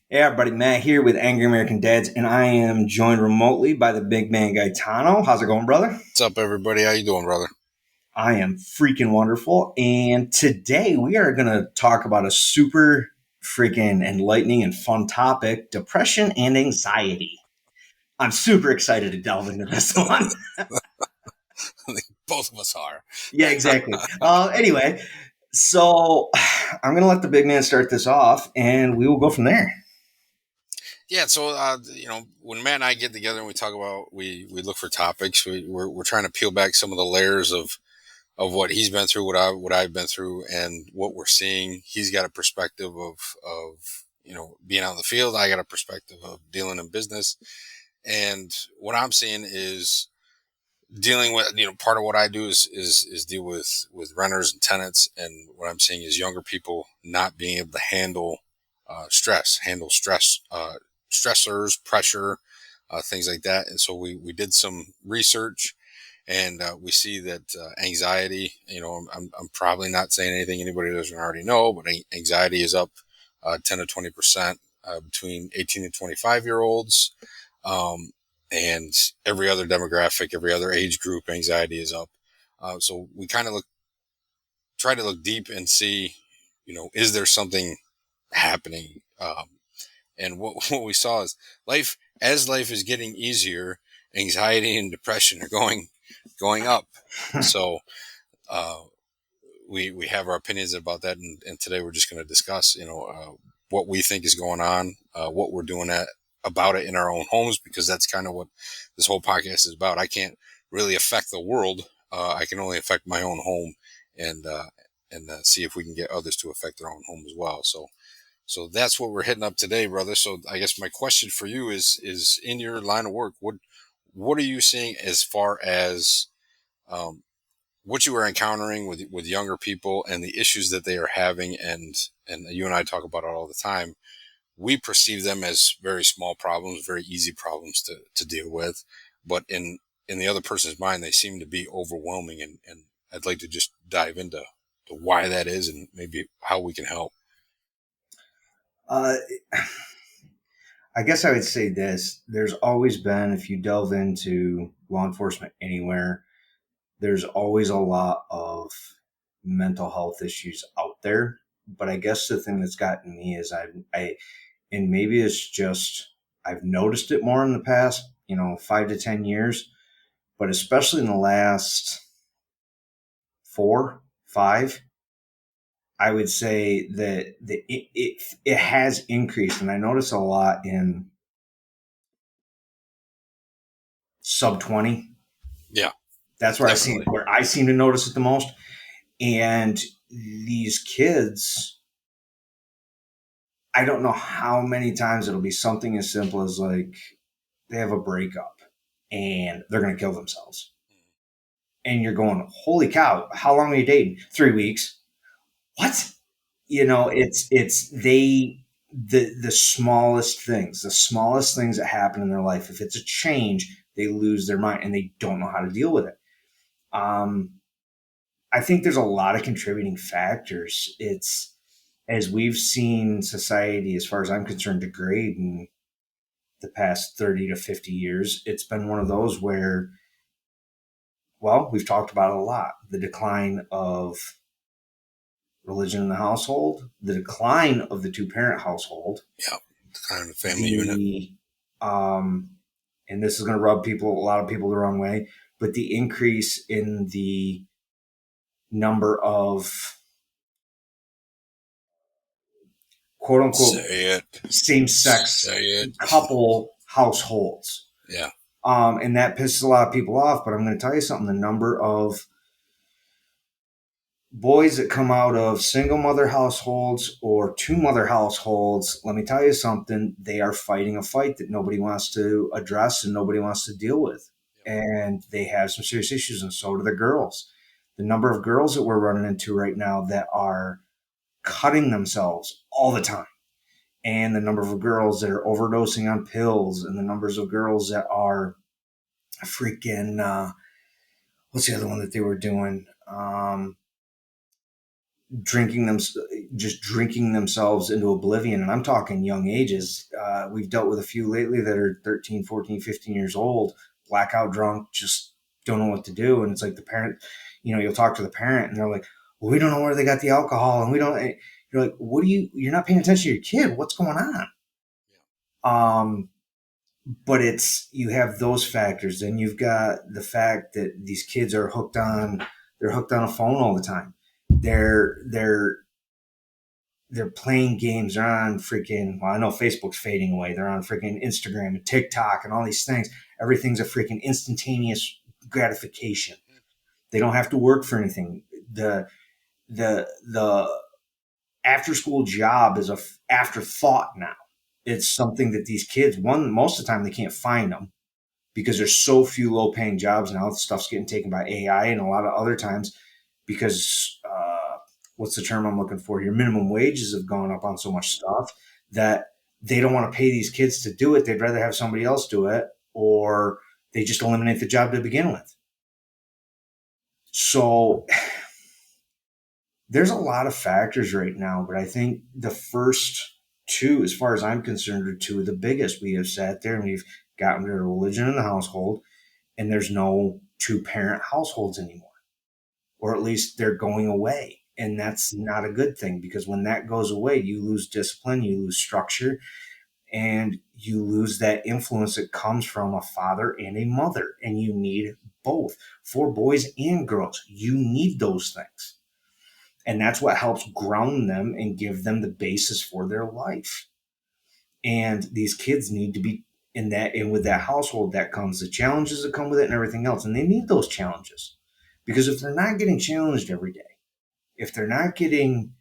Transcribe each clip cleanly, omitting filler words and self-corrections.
Hey everybody, Matt here with Angry American Dads, and I am joined remotely by the big man Gaetano. How's it going, brother? What's up, everybody? How you doing, brother? I am freaking wonderful, and today we are going to talk about a super freaking enlightening and fun topic: depression and anxiety. I'm super excited to delve into this one. I think both of us are. Yeah, exactly. Anyway, so I'm going to let the big man start this off, and we will go from there. Yeah, so when Matt and I get together and we talk about we look for topics. We're trying to peel back some of the layers of what he's been through, what I've been through, and what we're seeing. He's got a perspective of being out in the field. I got a perspective of dealing in business, and what I'm seeing is dealing with part of what I do is deal with renters and tenants, and what I'm seeing is younger people not being able to handle handle stress, stressors, pressure, things like that. And so we did some research, and we see that anxiety. I'm probably not saying anything anybody doesn't already know, but anxiety is up 10 to 20% between 18 and 25-year olds. Um, and every other demographic, every other age group, anxiety is up. So we kind of try to look deep and see, is there something happening? And what we saw is as life is getting easier, anxiety and depression are going up. So uh, we have our opinions about that, and today we're just going to discuss, what we think is going on, what we're doing about it in our own homes, because that's kind of what this whole podcast is about. I can't really affect the world. I can only affect my own home, and see if we can get others to affect their own home as well. So that's what we're hitting up today, brother. So I guess my question for you is in your line of work, what are you seeing as far as um, what you are encountering with younger people and the issues that they are having, and you and I talk about it all the time. We perceive them as very small problems, very easy problems to deal with, but in the other person's mind, they seem to be overwhelming, and I'd like to just dive into to why that is and maybe how we can help. Uh, I guess I would say this. There's always been, if you delve into law enforcement anywhere, there's always a lot of mental health issues out there. But I guess the thing that's gotten me is and maybe it's just, I've noticed it more in the past, 5 to 10 years, but especially in the last 4, 5, I would say that it has increased. And I notice a lot in sub 20. Yeah, That's where definitely. where I seem to notice it the most. And these kids, I don't know how many times it'll be something as simple as like they have a breakup and they're going to kill themselves. And you're going, holy cow, how long are you dating? 3 weeks. What? It's the smallest things that happen in their life. If it's a change, they lose their mind and they don't know how to deal with it. Um, I think there's a lot of contributing factors. It's as we've seen society, as far as I'm concerned, degrade in the past 30 to 50 years. It's been one of those where, well, we've talked about it a lot. The decline of religion in the household, the decline of the two parent household, Yeah, the kind of family unit. the, um, and this is going to rub a lot of people the wrong way, but the increase in the number of quote unquote Say it. same sex Say it. couple households. Yeah. And that pisses a lot of people off. But I'm going to tell you something: the number of boys that come out of single mother households or two mother households, let me tell you something, they are fighting a fight that nobody wants to address and nobody wants to deal with. And they have some serious issues, and so do the girls. The number of girls that we're running into right now that are cutting themselves all the time, and the number of girls that are overdosing on pills, and the numbers of girls that are freaking what's the other one that they were doing? drinking them, just drinking themselves into oblivion. And I'm talking young ages. We've dealt with a few lately that are 13, 14, 15 years old, blackout drunk, just don't know what to do. And it's like the parent, you'll talk to the parent and they're like, well, we don't know where they got the alcohol. And we don't, you're like, you're not paying attention to your kid. What's going on? Um, but you have those factors. Then you've got the fact that these kids are they're hooked on a phone all the time. They're they're playing games. They're on freaking, well, I know Facebook's fading away. They're on freaking Instagram and TikTok and all these things. Everything's a freaking instantaneous gratification. They don't have to work for anything. The after school job is a afterthought now. It's something that these kids, most of the time they can't find them because there's so few low paying jobs now. Stuff's getting taken by AI, and a lot of other times because what's the term I'm looking for here? Minimum wages have gone up on so much stuff that they don't want to pay these kids to do it. They'd rather have somebody else do it, or they just eliminate the job to begin with. So there's a lot of factors right now, but I think the first two, as far as I'm concerned, are two of the biggest. We have sat there and we've gotten rid of religion in the household, and there's no two parent households anymore, or at least they're going away. And that's not a good thing, because when that goes away, you lose discipline, you lose structure, and you lose that influence that comes from a father and a mother. And you need both for boys and girls. You need those things. And that's what helps ground them and give them the basis for their life. And these kids need to be in that, and with that household, that comes the challenges that come with it and everything else. And they need those challenges, because if they're not getting challenged every day, if they're not getting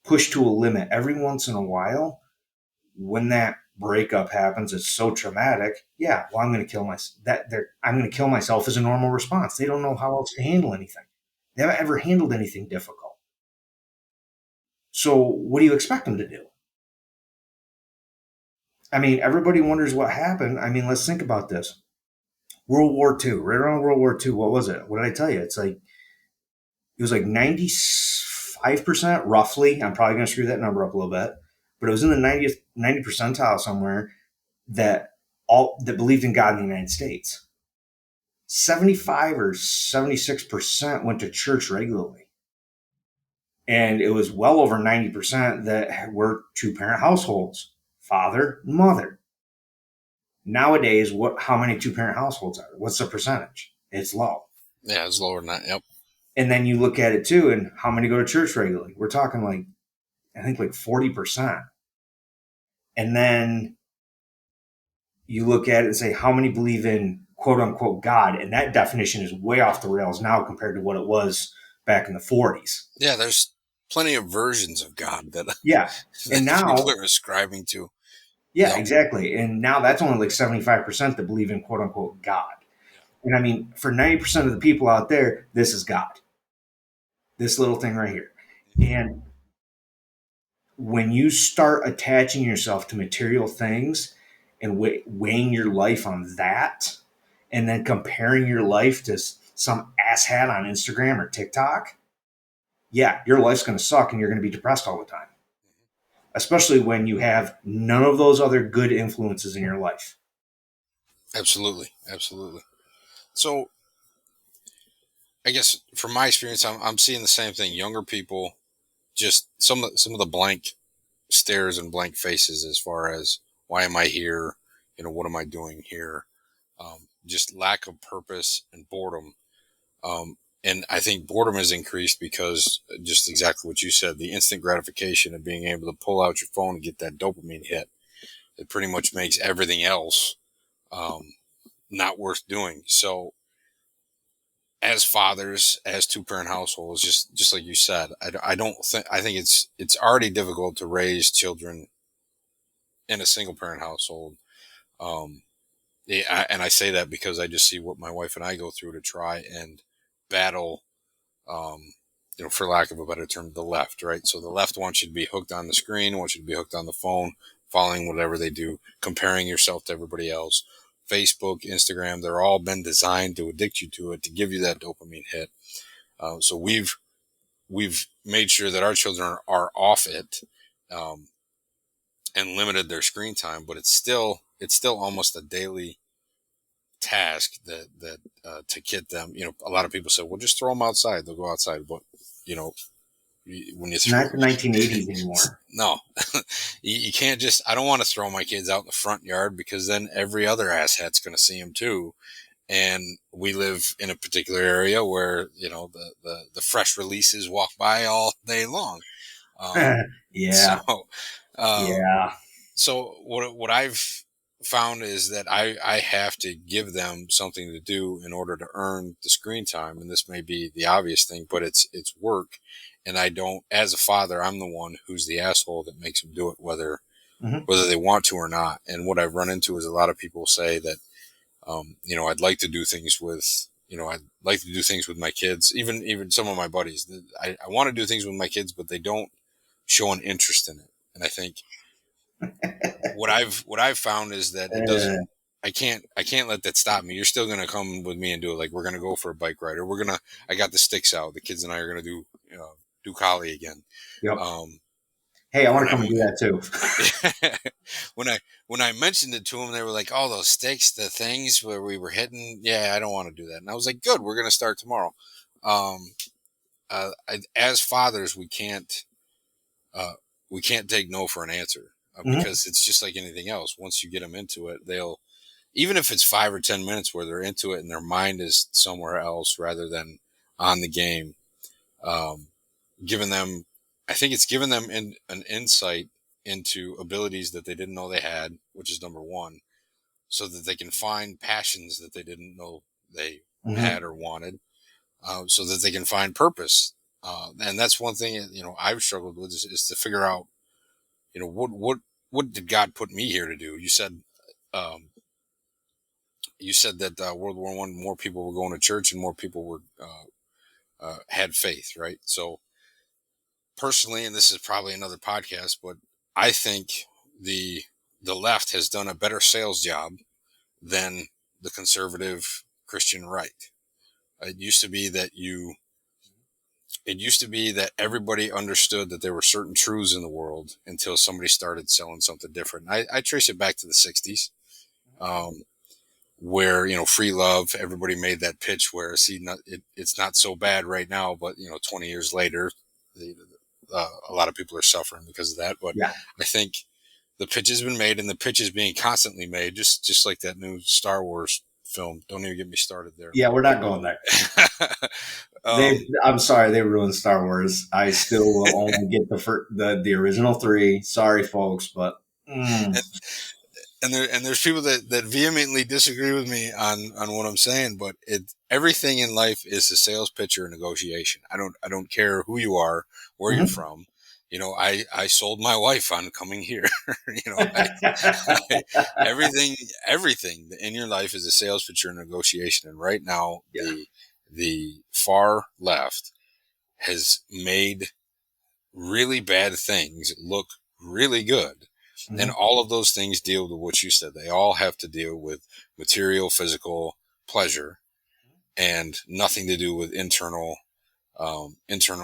pushed to a limit every once in a while, when that breakup happens, it's so traumatic. Yeah, well, I'm going to kill myself. I'm going to kill myself is a normal response. They don't know how else to handle anything. They haven't ever handled anything difficult. So what do you expect them to do? I mean, everybody wonders what happened. I mean, let's think about this. World War II, right around World War II, what was it? What did I tell you? It was like 95% roughly. I'm probably going to screw that number up a little bit, but it was in the 90 percentile somewhere that believed in God in the United States. 75 or 76% went to church regularly. And it was well over 90% that were two parent households, father, mother. Nowadays, how many two parent households are there? What's the percentage? It's low. Yeah, it's lower than that. Yep. And then you look at it too, and how many go to church regularly? We're talking I think 40%. And then you look at it and say, how many believe in quote unquote God? And that definition is way off the rails now compared to what it was back in the 40s. Yeah, there's plenty of versions of God that, yeah. that and now people are ascribing to. Yeah, yep. Exactly. And now that's only 75% that believe in quote unquote God. Yeah. And I mean, for 90% of the people out there, this is God. This little thing right here. And when you start attaching yourself to material things and weighing your life on that, and then comparing your life to some asshat on Instagram or TikTok, yeah, your life's going to suck and you're going to be depressed all the time. Especially when you have none of those other good influences in your life. Absolutely. Absolutely. So I guess from my experience, I'm seeing the same thing. Younger people, just some of the blank stares and blank faces as far as, why am I here? What am I doing here? Just lack of purpose and boredom. And I think boredom has increased because just exactly what you said, the instant gratification of being able to pull out your phone and get that dopamine hit. It pretty much makes everything else not worth doing. So as fathers, as two parent households, just like you said, I think it's already difficult to raise children in a single parent household. And I say that because I just see what my wife and I go through to try and battle, for lack of a better term, the left, right? So the left wants you to be hooked on the screen, wants you to be hooked on the phone, following whatever they do, comparing yourself to everybody else. Facebook, Instagram, they're all been designed to addict you to it, to give you that dopamine hit. So we've made sure that our children are off it, um, and limited their screen time, but it's still almost a daily task that to get them. A lot of people say, well, just throw them outside. They'll go outside. But, you know, when you It's not the 1980s anymore. no, you can't just, I don't want to throw my kids out in the front yard because then every other asshat's going to see them too. And we live in a particular area where, the fresh releases walk by all day long. So, Yeah. um, Yeah. so what I've found is that I have to give them something to do in order to earn the screen time. And this may be the obvious thing, but it's work. And I don't, as a father, I'm the one who's the asshole that makes them do it, whether, Hmm. whether they want to or not. And what I've run into is a lot of people say that, I'd like to do things with, I'd like to do things with my kids, even some of my buddies. I want to do things with my kids, but they don't show an interest in it. And I think what I've found is that it Uh, doesn't. I can't let that stop me. You're still gonna come with me and do it. Like we're gonna go for a bike ride, or I got the sticks out. The kids and I are gonna do Kali again. yep. Um, Hey, I want when to come and do that too. I when I mentioned it to them, they were like, "Oh, those sticks, the things where we were hitting. Yeah, I don't want to do that." And I was like, "Good, we're gonna start tomorrow." Um, as fathers, uh, we can't take no for an answer, Hmm. because it's just like anything else. Once you get them into it, they'll, even if it's 5 or 10 minutes where they're into it and their mind is somewhere else rather than on the game, um, giving them, I think it's given them an insight into abilities that they didn't know they had, which is number one, so that they can find passions that they didn't know they Hmm. had or wanted, so that they can find purpose. And that's one thing, I've struggled with is to figure out, what did God put me here to do? Um, you said that World War I, more people were going to church and more people were had faith, right? So personally, and this is probably another podcast, but I think the the left has done a better sales job than the conservative Christian right. It used to be that everybody understood that there were certain truths in the world until somebody started selling something different. I trace it back to the 60s. Um, where, free love, everybody made that pitch where, see, it's not so bad right now, but 20 years later, a lot of people are suffering because of that. But Yeah. I think the pitch has been made, and the pitch is being constantly made, just like that new Star Wars film. Don't even get me started there. Yeah, we're not going there. um, I'm sorry, they ruined Star Wars. I still will only get the original three. Sorry, folks, but mm, and there's people that vehemently disagree with me on what I'm saying, but everything in life is a sales pitch or a negotiation. I don't care who you are, where you're mhm. from. I sold my wife on coming here. I everything in your life is a sales pitch or a negotiation. And right now, Yeah. the far left has made really bad things look really good. And Mhm. all of those things deal with what you said. They all have to deal with material, physical pleasure and nothing to do with internal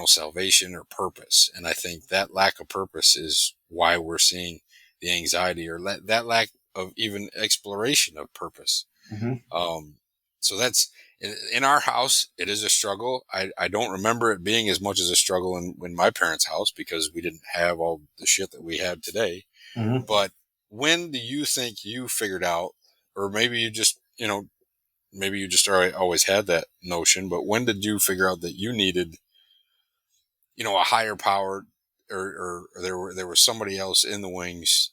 salvation or purpose. And I think that lack of purpose is why we're seeing the anxiety, or that lack of even exploration of purpose. Mhm. Um, so that's in our house. It is a struggle. I don't remember it being as much as a struggle in my parents' house because we didn't have all the shit that we have today. Mhm. But when do you think you figured out, or maybe you just always had that notion, but when did you figure out that you needed, a higher power, or there was somebody else in the wings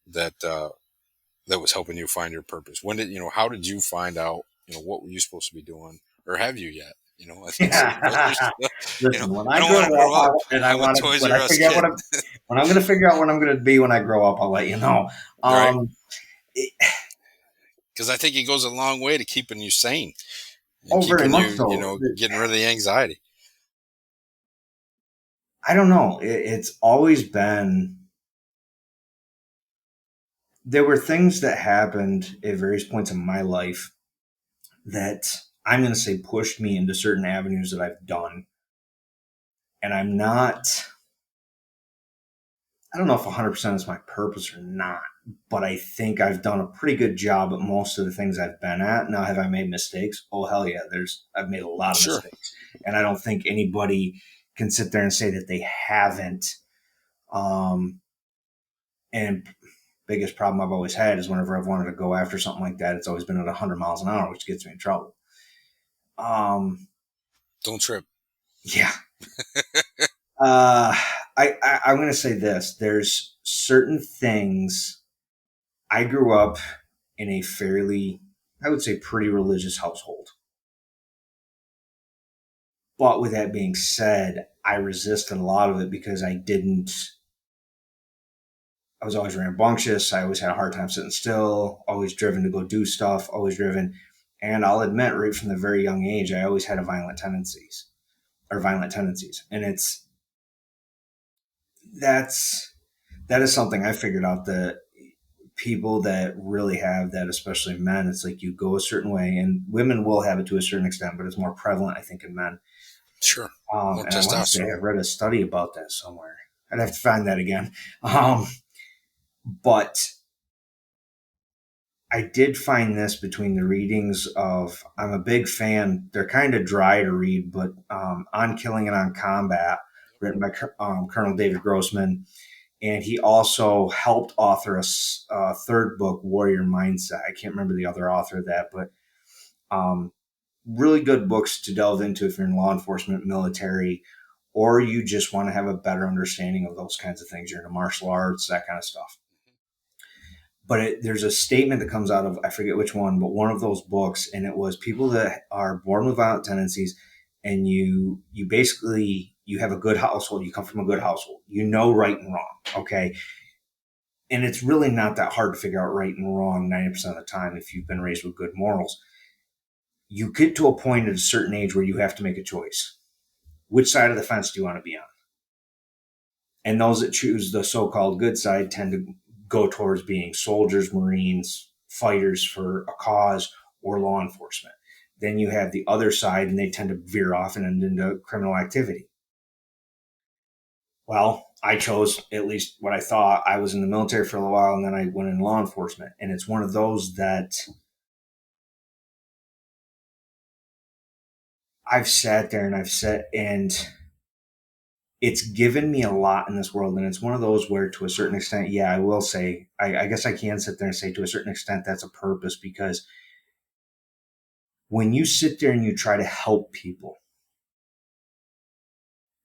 that that was helping you find your purpose? How did you find out, what were you supposed to be doing, or have you yet? I think some of us are Yeah. still, Listen, when I I don't grow want to grow up, up. I I'm a want to Toys when R I Us figure out kid, when I'm going to figure out what I'm going to be when I grow up, I'll let you know. right? Um, it, Because I think it goes a long way to keeping you sane and oh, very keeping much you, so. getting rid of the anxiety. I don't know. It's always been there were things that happened at various points in my life that I'm going to say pushed me into certain avenues that I've done. And I'm not, I don't know if 100% is my purpose or not, but I think I've done a pretty good job at most of the things I've been at. Now, have I made mistakes? Oh, hell yeah. I've made a lot of Sure. mistakes. And I don't think anybody can sit there and say that they haven't. Um, and biggest problem I've always had is whenever I've wanted to go after something like that, it's always been at 100 miles an hour, which gets me in trouble. Um, Don't trip. yeah. Uh, I'm going to say this. There's certain things. I grew up in a fairly, I would say, pretty religious household. But with that being said, I resisted a lot of it because I was always rambunctious. I always had a hard time sitting still, always driven to go do stuff, always driven. And I'll admit, right from the very young age, I always had violent tendencies. And that's, that is something I figured out that people that really have that, especially men, it's like you go a certain way, and women will have it to a certain extent, but it's more prevalent, I think, in men. Sure. More And I want to say I testosterone. read a study about that somewhere. I'd have to find that again. But I did find this between the readings of, I'm a big fan. They're kind of dry to read, but On Killing and on Combat, written by Colonel David Grossman. And he also helped author a third book, Warrior Mindset. I can't remember the other author of that, but um, really good books to delve into if you're in law enforcement, military, or you just want to have a better understanding of those kinds of things. You're into martial arts, that kind of stuff. But there's a statement that comes out of, I forget which one, but one of those books, and it was people that are born with violent tendencies, and you basically, you have a good household, you come from a good household, you know right and wrong, okay? And it's really not that hard to figure out right and wrong 90% of the time if you've been raised with good morals. You get to a point at a certain age where you have to make a choice. Which side of the fence do you want to be on? And those that choose the so-called good side tend to go towards being soldiers, Marines, fighters for a cause, or law enforcement. Then you have the other side, and they tend to veer off and end into criminal activity. Well, I chose, at least what I thought. I was in the military for a little while, and then I went in law enforcement. And it's one of those that I've sat there and I've said, and it's given me a lot in this world. And it's one of those where, to a certain extent, yeah, I will say, I guess I can sit there and say, to a certain extent, that's a purpose, because when you sit there and you try to help people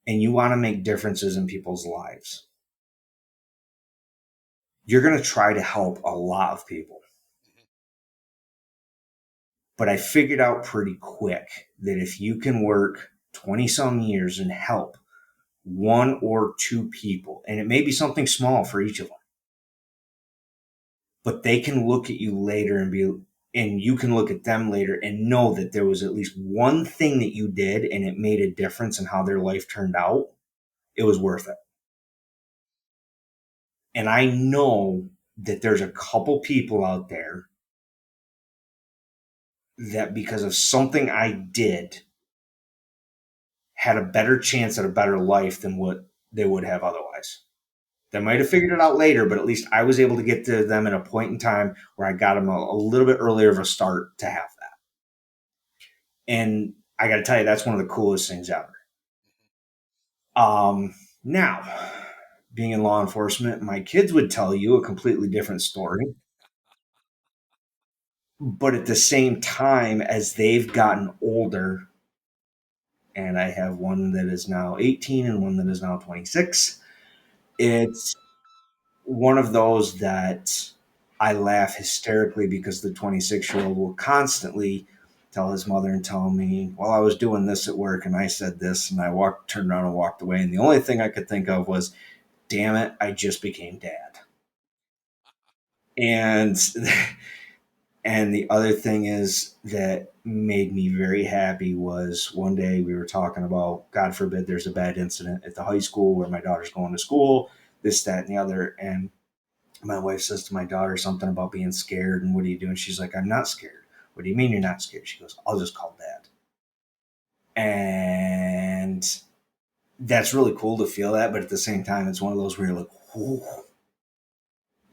and you want to make differences in people's lives, you're going to try to help a lot of people. But I figured out pretty quick that if you can work 20 some years and help one or two people, and it may be something small for each of them, but they can look at you later and you can look at them later and know that there was at least one thing that you did and it made a difference in how their life turned out. It was worth it. And I know that there's a couple people out there that, because of something I did, had a better chance at a better life than what they would have otherwise. They might have figured it out later, but at least I was able to get to them at a point in time where I got them a little bit earlier of a start to have that. And I got to tell you, that's one of the coolest things ever. Now, being in law enforcement, my kids would tell you a completely different story. But at the same time, as they've gotten older, and I have one that is now 18 and one that is now 26, it's one of those that I laugh hysterically because the 26-year-old will constantly tell his mother and tell me, well, I was doing this at work and I said this and turned around and walked away. And the only thing I could think of was, damn it, I just became dad. And and the other thing is that made me very happy was one day we were talking about, God forbid, there's a bad incident at the high school where my daughter's going to school, this, that, and the other. And my wife says to my daughter something about being scared and what are you doing? She's like, I'm not scared. What do you mean you're not scared? She goes, I'll just call dad. And that's really cool to feel that, but at the same time, it's one of those where you're like, oh,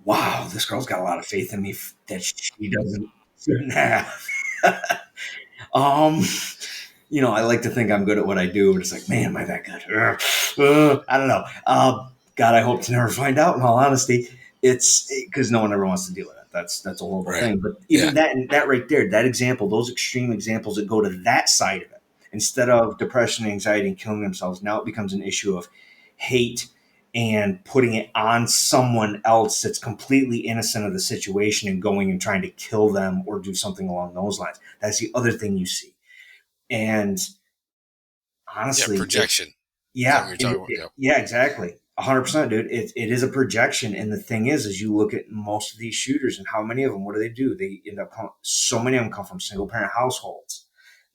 wow, this girl's got a lot of faith in me that she doesn't shouldn't have. um, I like to think I'm good at what I do, but it's like, man, am I that good? I don't know. God, I hope to never find out. In all honesty, it's because no one ever wants to deal with it. That's a horrible Right. thing. But Yeah. even that right there, that example, those extreme examples that go to that side of it, instead of depression, anxiety, and killing themselves, now it becomes an issue of hate and putting it on someone else that's completely innocent of the situation and going and trying to kill them or do something along those lines. That's the other thing you see. And Yeah. honestly, Projection. Is that what you're talking about? Yep. yeah, exactly. 100%, dude. It is a projection. And the thing is you look at most of these shooters and how many of them, what do? They end up, so many of them come from single parent households.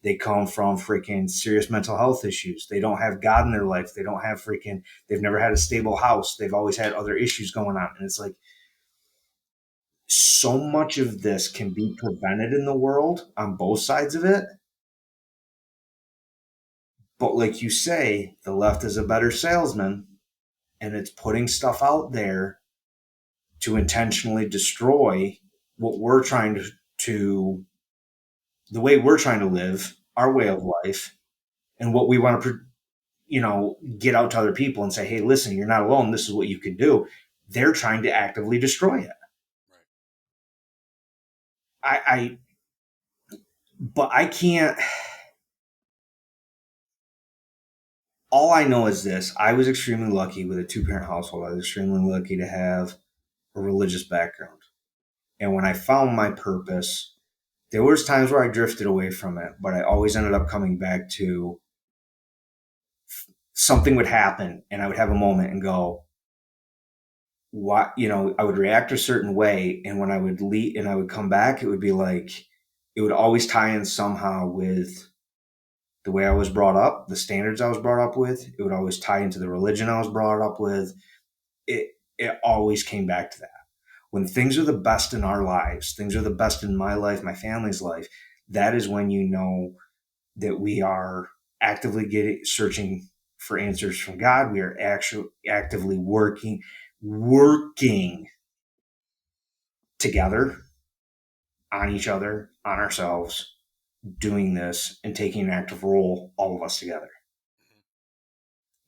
They come from freaking serious mental health issues. They don't have God in their life. They don't have they've never had a stable house. They've always had other issues going on. And it's like, so much of this can be prevented in the world on both sides of it. But like you say, the left is a better salesman and it's putting stuff out there to intentionally destroy what we're trying to the way we're trying to live, our way of life, and what we want to, get out to other people and say, hey, listen, you're not alone. This is what you can do. They're trying to actively destroy it. I but I can't. All I know is this: I was extremely lucky with a two-parent household. I was extremely lucky to have a religious background. And when I found my purpose, there was times where I drifted away from it, but I always ended up coming back to something would happen and I would have a moment and go, what, I would react a certain way. And when I would leave and I would come back, it would be like, it would always tie in somehow with the way I was brought up, the standards I was brought up with. It would always tie into the religion I was brought up with. It always came back to that. When things are the best in our lives, things are the best in my life, my family's life, that is when you know that we are actively searching for answers from God. We are actually actively working together on each other, on ourselves, doing this and taking an active role, all of us together.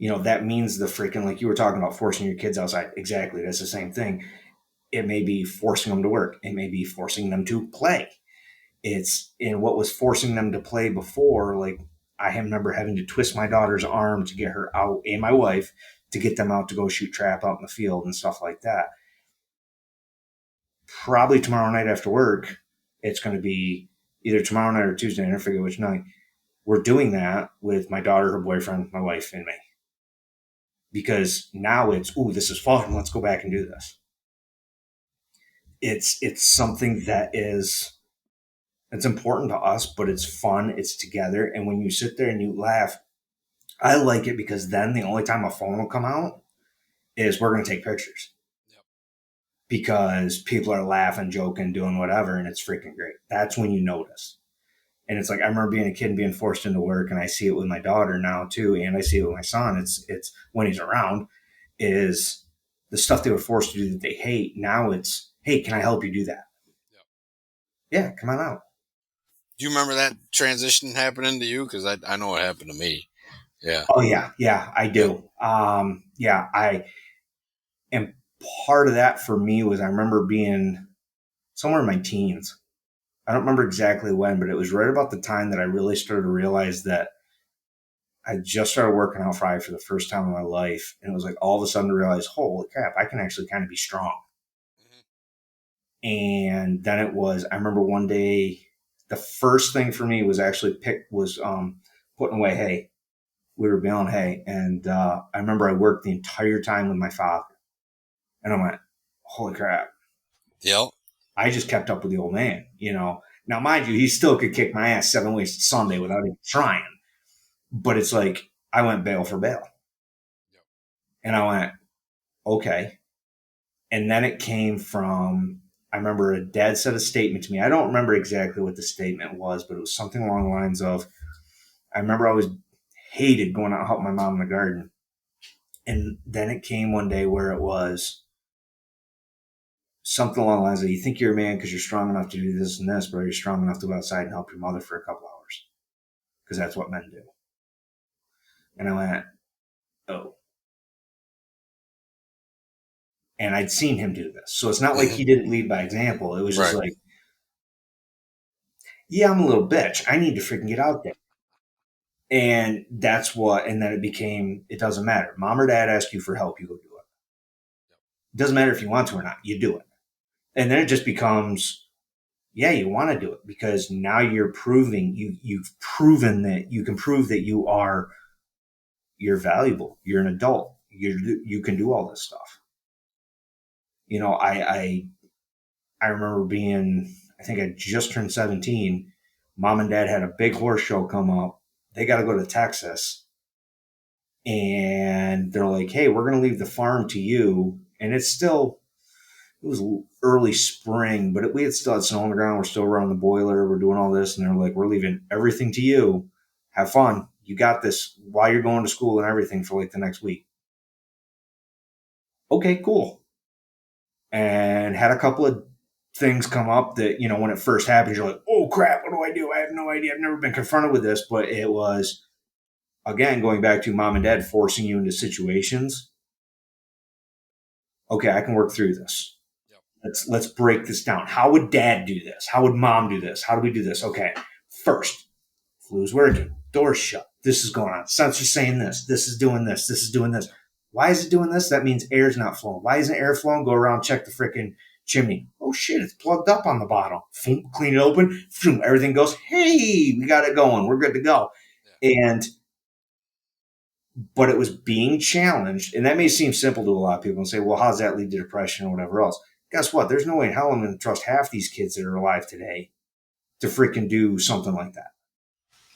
That means the freaking, like you were talking about, forcing your kids outside. Exactly. That's the same thing. It may be forcing them to work. It may be forcing them to play. It's in what was forcing them to play before. Like, I remember having to twist my daughter's arm to get her out, and my wife, to get them out to go shoot trap out in the field and stuff like that. Probably tomorrow night after work, it's going to be either tomorrow night or Tuesday night, I forget which night. We're doing that with my daughter, her boyfriend, my wife, and me. Because now it's, ooh, this is fun. Let's go back and do this. It's something that is, it's important to us, but it's fun. It's together. And when you sit there and you laugh, I like it because then the only time a phone will come out is we're going to take pictures. Yep. Because people are laughing, joking, doing whatever, and it's freaking great. That's when you notice. And it's like, I remember being a kid and being forced into work, and I see it with my daughter now too, and I see it with my son. It's when he's around, is the stuff they were forced to do that they hate. Now it's, hey, can I help you do that? Yep. Yeah, come on out. Do you remember that transition happening to you? Because I know it happened to me. Yeah. Oh yeah, I Yep. do. I and part of that for me was, I remember being somewhere in my teens. I don't remember exactly when, but it was right about the time that I really started to realize that I just started working out for the first time in my life. And it was like all of a sudden to realize, holy crap, I can actually kind of be strong. Mm-hmm. And then it was, I remember one day, the first thing for me was actually putting away hay. We were baling hay. And I remember I worked the entire time with my father. And I went, holy crap. Yep. I just kept up with the old man. Now, mind you, he still could kick my ass 7 ways to Sunday without even trying. But it's like, I went bail for bail. Yep. And I went, okay. And then it came from, I remember a dad said a statement to me. I don't remember exactly what the statement was, but it was something along the lines of, I remember I was hated going out and helping my mom in the garden. And then it came one day where it was something along the lines of, you think you're a man because you're strong enough to do this and this, but you're strong enough to go outside and help your mother for a couple hours because that's what men do. And I went, oh. And I'd seen him do this. So it's not like he didn't lead by example. It was just Right. like, yeah, I'm a little bitch. I need to freaking get out there. And that's what, and then it became, it doesn't matter. Mom or dad ask you for help, you go do it. It doesn't matter if you want to or not, you do it. And then it just becomes, yeah, you want to do it because now you're proving, you've proven that you can prove that you're valuable. You're an adult. You can do all this stuff. You know, I remember being, I think I just turned 17. Mom and dad had a big horse show come up. They got to go to Texas. And they're like, hey, we're going to leave the farm to you. And it's still, it was early spring, but we had still had snow on the ground. We're still running the boiler. We're doing all this. And they're like, we're leaving everything to you. Have fun. You got this while you're going to school and everything for like the next week. Okay, cool. And had a couple of things come up that, you know, when it first happened, you're like, oh crap, what do I do? I have no idea. I've never been confronted with this. But it was, again, going back to mom and dad forcing you into situations. Okay, I can work through this. Yep. Let's break this down. How would dad do this? How would mom do this? How do we do this? Okay, first, flu's working. Door's shut. This is going on. Sensor's saying this. This is doing this. This is doing this. Why is it doing this? That means air's not flowing. Why isn't air flowing? Go around, check the freaking chimney. Oh shit, it's plugged up on the bottom. Clean it open. Everything goes, hey, we got it going. We're good to go. Yeah. And but it was being challenged. And that may seem simple to a lot of people and say, well, how does that lead to depression or whatever else? Guess what? There's no way in hell I'm going to trust half these kids that are alive today to freaking do something like that.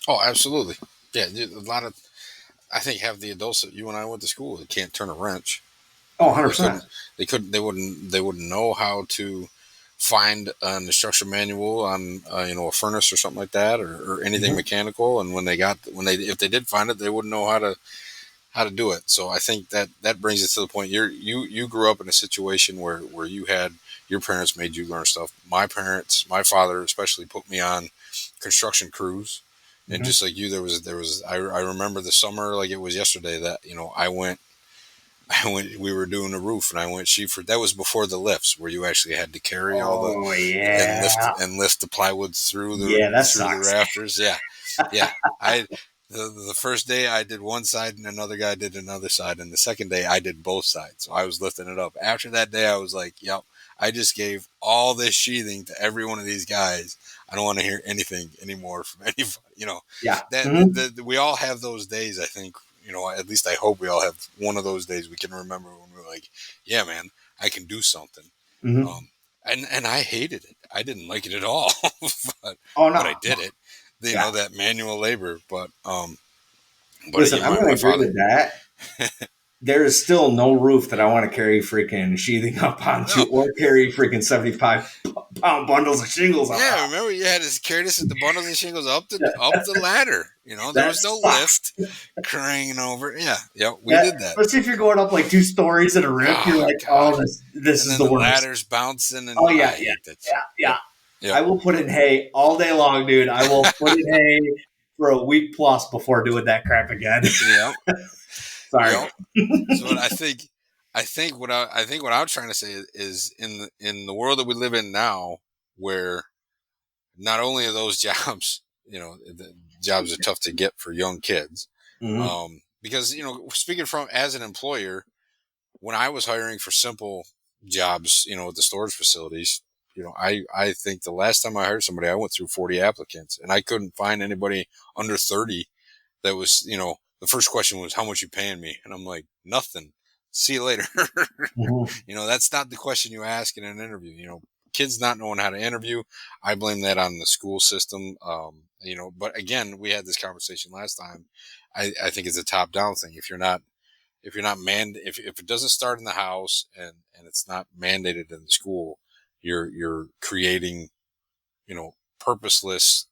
Oh, absolutely. Yeah, a lot of, I think, half the adults that you and I went to school that can't turn a wrench. Oh, You know, 100%. they wouldn't know how to find an instruction manual on, a furnace or something like that, or anything Mm-hmm. mechanical. And if they did find it, they wouldn't know how to do it. So I think that brings it to the point. You grew up in a situation where you had your parents made you learn stuff. My parents, my father especially, put me on construction crews. And Mm-hmm. just like you, I remember the summer like it was yesterday that, we were doing the roof and I went that was before the lifts where you actually had to carry all the, Oh, and lift yeah. and lift the plywood Yeah, that through the sucks. rafters. Yeah. Yeah. The first day I did one side and another guy did another side. And the second day I did both sides. So I was lifting it up. After that day, I was like, yep, I just gave all this sheathing to every one of these guys. I don't want to hear anything anymore from anybody. Yeah. That Mm-hmm. we all have those days. I think, at least I hope we all have one of those days we can remember when we're like, yeah, man, I can do something. Mm-hmm. Um, and I hated it. I didn't like it at all, but Oh, but I no. did it. Yeah. That manual labor. But Listen, yeah, I'm my, going to my agree father. with that. There is still no roof that I want to carry freaking sheathing up onto No, or carry freaking 75-pound bundles of shingles up yeah, on. remember you had to carry this at the bundles and shingles up the ladder. There That was no sucks. lift crying over. Yeah, we That, did that. especially if you're going up like 2 stories in a roof, you're Oh like, God! oh, this And is then the the worst. ladders bouncing, Oh, and I yeah, yeah, hate that shit. yeah, yeah. Yep, yep, I will put in hay all day long, dude. I will put in hay for a week plus before doing that crap again. yep, Sorry. yep. So what I think what I'm trying to say is in the world that we live in now, where not only are those jobs, the jobs are tough to get for young kids, Mm-hmm. because speaking from as an employer, when I was hiring for simple jobs, at the storage facilities, I think the last time I hired somebody, I went through 40 applicants, and I couldn't find anybody under 30 that was, the first question was, how much you paying me? And I'm like, nothing. See you later. Mm-hmm. That's not the question you ask in an interview. Kids not knowing how to interview. I blame that on the school system. But again, we had this conversation last time. I think it's a top down thing. If you're not if it doesn't start in the house and it's not mandated in the school, you're creating, purposeless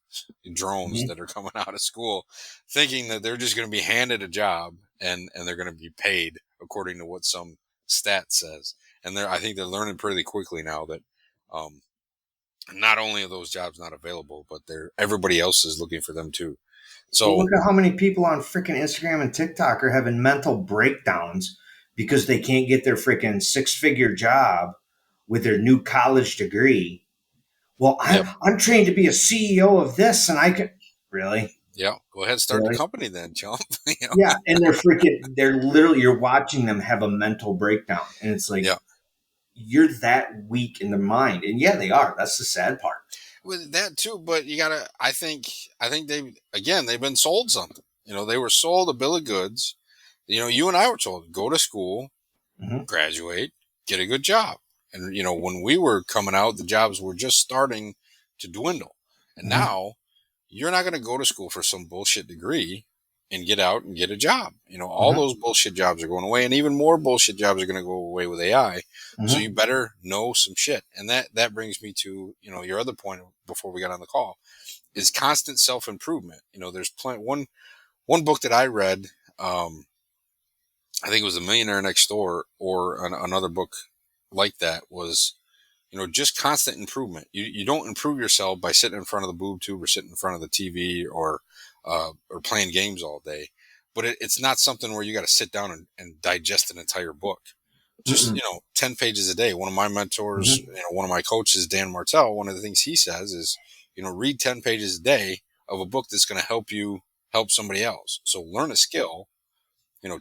drones Mhm. that are coming out of school, thinking that they're just going to be handed a job and they're going to be paid according to what some stat says. And I think they're learning pretty quickly now that um, not only are those jobs not available, but everybody else is looking for them too. Well, So, look at how many people on freaking Instagram and TikTok are having mental breakdowns because they can't get their freaking six-figure job with their new college degree. Well, yep, I'm trained to be a CEO of this, and I can really, yeah, go ahead, start the really, company then, chump. yeah. And they're literally, you're watching them have a mental breakdown, and it's like Yeah. you're that weak in the mind, and yeah, they are. That's the sad part. With that too, but you gotta. I think they've been sold something. They were sold a bill of goods. You and I were told go to school, Hmm. graduate, get a good job. And when we were coming out, the jobs were just starting to dwindle. And Hmm. now you're not going to go to school for some bullshit degree and get out and get a job. All Hmm. those bullshit jobs are going away, and even more bullshit jobs are going to go away with AI. So you Hmm. better know some shit. And that brings me to your other point before we got on the call is constant self improvement. There's one book that I read. I think it was The Millionaire Next Door, or another book like that was, just constant improvement. You don't improve yourself by sitting in front of the boob tube or sitting in front of the TV or playing games all day. But it's not something where you got to sit down and digest an entire book. Just, Hmm. 10 pages a day. One of my mentors, Hmm. one of my coaches, Dan Martell, one of the things he says is, read 10 pages a day of a book that's going to help you help somebody else. So learn a skill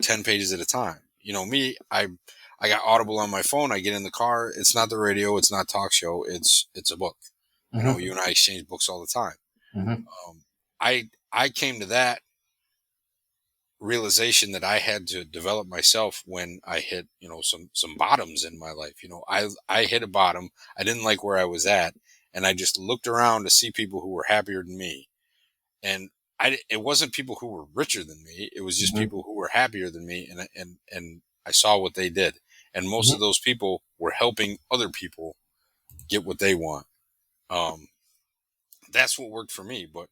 10 pages at a time. Me, I got Audible on my phone. I get in the car. It's not the radio. It's not talk show. It's a book. Hmm. You and I exchange books all the time. Hmm. I came to that realization that I had to develop myself when I hit, some bottoms in my life. I hit a bottom. I didn't like where I was at. And I just looked around to see people who were happier than me. And it wasn't people who were richer than me. It was just Hmm. people who were happier than me. And I saw what they did. And most of Hmm. those people were helping other people get what they want. Um, that's what worked for me. But,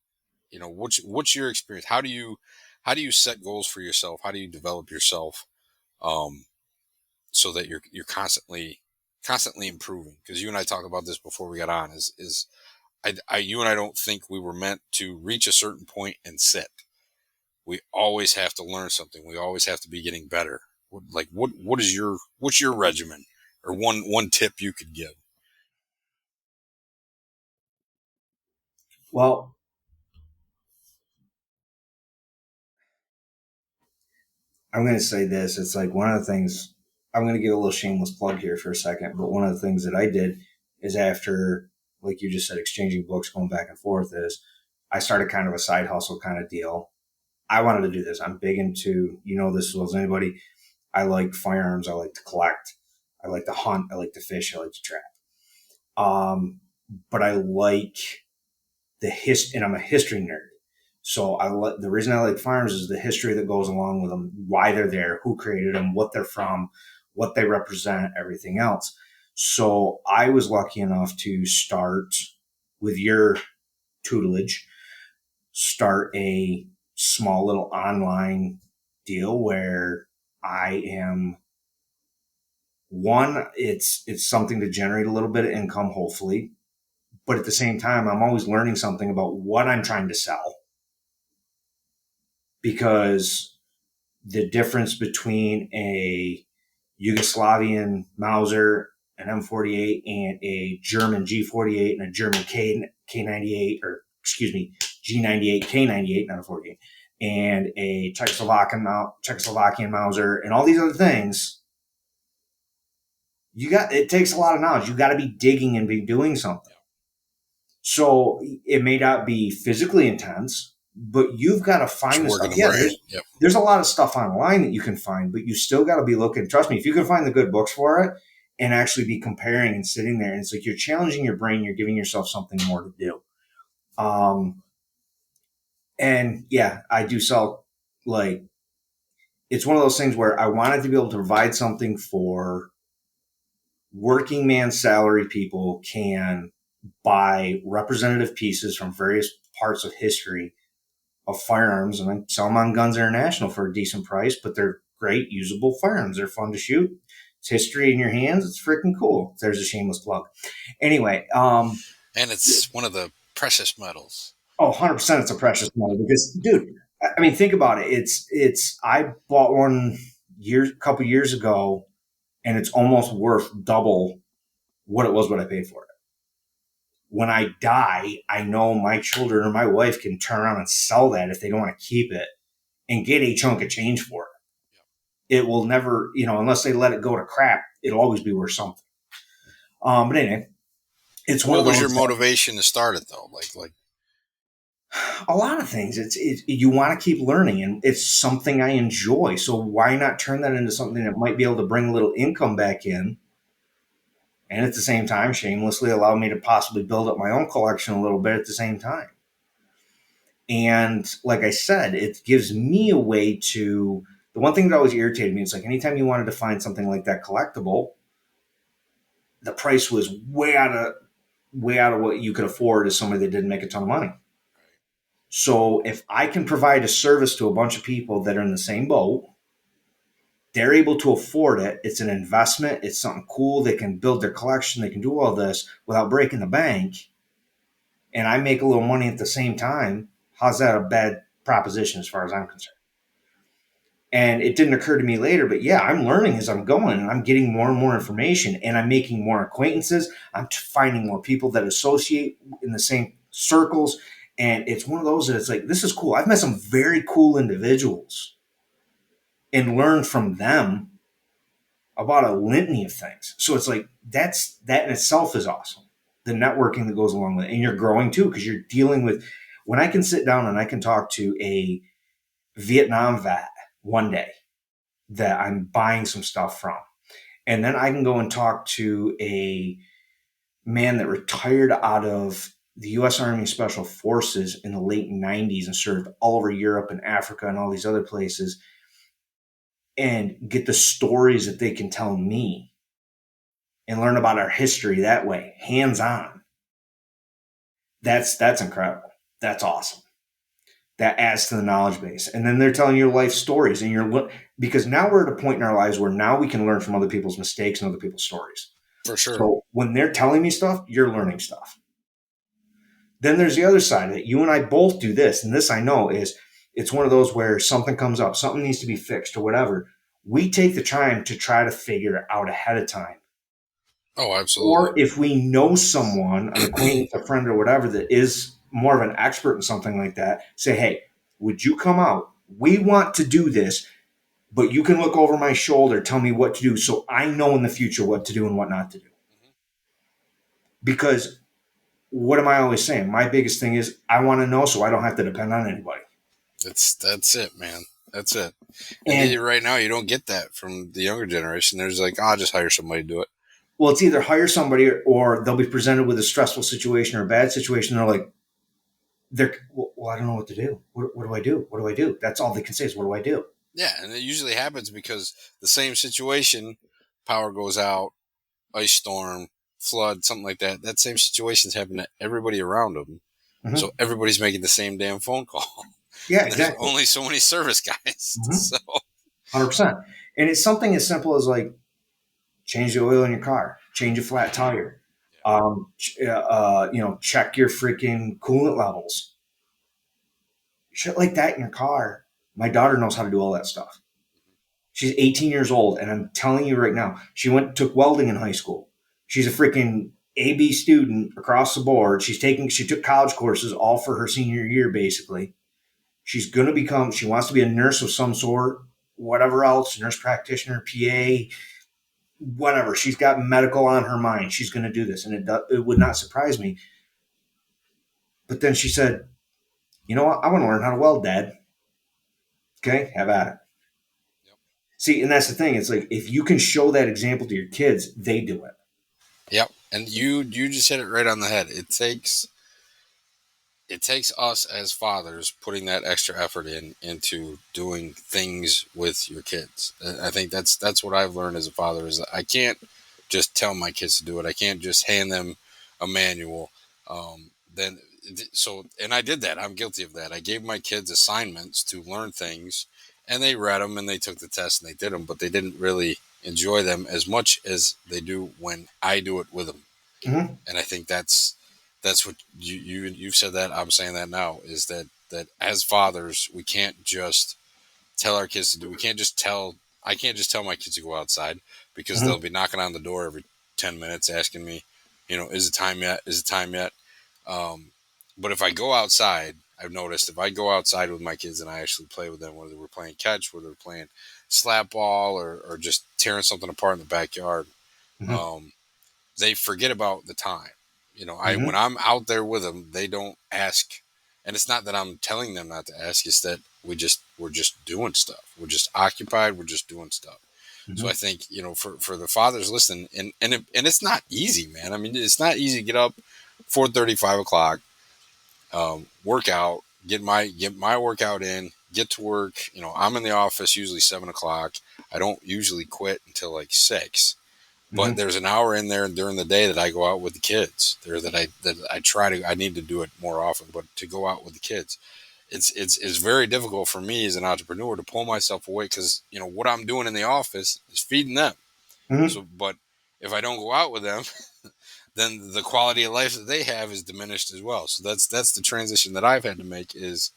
what's your experience? How do you set goals for yourself? How do you develop yourself? Um, so that you're constantly improving. Because you and I talked about this before we got on is you and I don't think we were meant to reach a certain point and sit. We always have to learn something. We always have to be getting better. What's your regimen, or one tip you could give? Well, I'm going to say this. It's like one of the things, I'm going to give a little shameless plug here for a second, but one of the things that I did is after, like you just said, exchanging books, going back and forth, is I started kind of a side hustle kind of deal. I wanted to do this. I'm big into, this as well as anybody. I like firearms. I like to collect. I like to hunt. I like to fish. I like to trap. But I like and I'm a history nerd. So the reason I like firearms is the history that goes along with them, why they're there, who created them, what they're from, what they represent, everything else. So I was lucky enough to start with your tutelage, start a small little online deal where I am one, it's something to generate a little bit of income, hopefully. But at the same time, I'm always learning something about what I'm trying to sell, because the difference between a Yugoslavian Mauser, an M48, and a German G48 and a German K98, or excuse me, G98, K98, not a 48, and a Czechoslovakian Mauser, and all these other things, it takes a lot of knowledge. You got to be digging and be doing something. So it may not be physically intense, but you've got to Just find the working stuff. the Yeah, brain. Yep. there's a lot of stuff online that you can find, but you still got to be looking. Trust me, if you can find the good books for it and actually be comparing and sitting there, and it's like you're challenging your brain, you're giving yourself something more to do. Um, and yeah, I do sell, like, it's one of those things where I wanted to be able to provide something for working man salary people can buy representative pieces from various parts of history of firearms, and I sell them on Guns International for a decent price, but they're great, usable firearms. They're fun to shoot. It's history in your hands. It's freaking cool. There's a shameless plug. Anyway, And it's one of the precious metals. oh, 100% it's a precious metal because, dude, I mean, think about it. I bought one a couple years ago, and it's almost worth double what I paid for it. When I die, I know my children or my wife can turn around and sell that if they don't want to keep it and get a chunk of change for it. It will never, unless they let it go to crap, it'll always be worth something. But anyway, it's one What of was those. your motivation to start it though? Like A lot of things. You want to keep learning, and it's something I enjoy. So why not turn that into something that might be able to bring a little income back in, and at the same time, shamelessly allow me to possibly build up my own collection a little bit at the same time. And like I said, it gives me a way to. The one thing that always irritated me is like anytime you wanted to find something like that collectible, the price was way out of what you could afford as somebody that didn't make a ton of money. So if I can provide a service to a bunch of people that are in the same boat, they're able to afford it. It's an investment. It's something cool. They can build their collection. They can do all this without breaking the bank. And I make a little money at the same time. How's that a bad proposition as far as I'm concerned? And it didn't occur to me later, but yeah, I'm learning as I'm going and I'm getting more and more information and I'm making more acquaintances. I'm finding more people that associate in the same circles. And it's one of those that it's like, this is cool. I've met some very cool individuals and learned from them about a litany of things. So it's like, that in itself is awesome. The networking that goes along with it. And you're growing too, because you're dealing with, when I can sit down and I can talk to a Vietnam vet one day that I'm buying some stuff from, and then I can go and talk to a man that retired out of the U.S. Army Special Forces in the late 90s and served all over Europe and Africa and all these other places, and get the stories that they can tell me and learn about our history that way, hands on. That's incredible. That's awesome. That adds to the knowledge base. And then they're telling your life stories, and because now we're at a point in our lives where now we can learn from other people's mistakes and other people's stories. for sure. So when they're telling me stuff, you're learning stuff. Then there's the other side of it. You and I both do this, and this I know is it's one of those where something comes up, something needs to be fixed or whatever. We take the time to try to figure it out ahead of time. Oh, absolutely. Or if we know someone, an acquaintance, a friend, or whatever that is more of an expert in something like that, say, hey, would you come out? We want to do this, but you can look over my shoulder, tell me what to do so I know in the future what to do and what not to do. Because what am I always saying? My biggest thing is I want to know so I don't have to depend on anybody. That's it, man. That's it. And right now, you don't get that from the younger generation. There's like, I'll just hire somebody to do it. well, it's either hire somebody or they'll be presented with a stressful situation or a bad situation. They're like, well, I don't know what to do. What do I do? What do I do? That's all they can say is, what do I do? Yeah, and it usually happens because the same situation, power goes out, ice storm, flood, something like that. That same situation's happening to everybody around them. Mm-hmm. So everybody's making the same damn phone call. Yeah, and exactly. There's only so many service guys. Mm-hmm. So 100%. And it's something as simple as like change the oil in your car, change a flat tire, check your freaking coolant levels, shit like that in your car. My daughter knows how to do all that stuff. She's 18 years old, and I'm telling you right now, she took welding in high school. She's a freaking AB student across the board. She took college courses all for her senior year, basically. She wants to be a nurse of some sort, whatever else, nurse practitioner, PA, whatever. She's got medical on her mind. She's going to do this, and it would not surprise me. But then she said, you know what? I want to learn how to weld, Dad. Okay, have at it. Yep. See, and that's the thing. It's like if you can show that example to your kids, they do it. Yep. And you just hit it right on the head. It takes us as fathers putting that extra effort into doing things with your kids. I think that's what I've learned as a father is I can't just tell my kids to do it. I can't just hand them a manual. Then so, and I did that. I'm guilty of that. I gave my kids assignments to learn things, and they read them and they took the test and they did them, but they didn't really enjoy them as much as they do when I do it with them. Mm-hmm. And I think that's what you've said. That I'm saying that now is that as fathers we can't just tell our kids to do. We can't just tell. I can't just tell my kids to go outside because they'll Mm-hmm. be knocking on the door every 10 minutes asking me, is it time yet? Is it time yet? Um, but if I go outside, I've noticed if I go outside with my kids and I actually play with them, whether we're playing catch, whether we're playing slap ball, or just tearing something apart in the backyard, Mm-hmm. um, they forget about the time. I Mm-hmm. when I'm out there with them, they don't ask, and it's not that I'm telling them not to ask. It's that we're just doing stuff. We're just occupied. We're just doing stuff. So I Mm-hmm. think for the fathers listening, and it's not easy, man. I mean, it's not easy to get up 4:30, 5 o'clock, work out, get my workout in, get to work. I'm in the office usually 7 o'clock. I don't usually quit until like 6, but Mm-hmm. there's an hour in there during the day that I go out with the kids. There that I try to. I need to do it more often, but to go out with the kids, it's very difficult for me as an entrepreneur to pull myself away because what I'm doing in the office is feeding them. Mm-hmm. So, but if I don't go out with them, then the quality of life that they have is diminished as well. So that's the transition that I've had to make. Is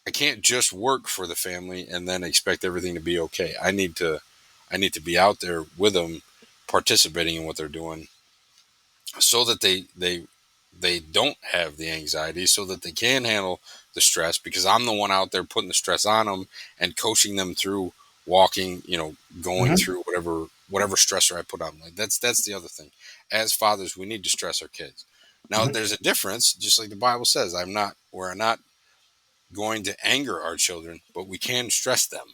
I can't just work for the family and then expect everything to be okay. I need to be out there with them, participating in what they're doing, so that they don't have the anxiety, so that they can handle the stress. Because I'm the one out there putting the stress on them and coaching them through walking, going Mm-hmm. through whatever stressor I put on them. Like that's the other thing. As fathers, we need to stress our kids. Now, Mm-hmm. there's a difference, just like the Bible says. We're not going to anger our children, but we can stress them,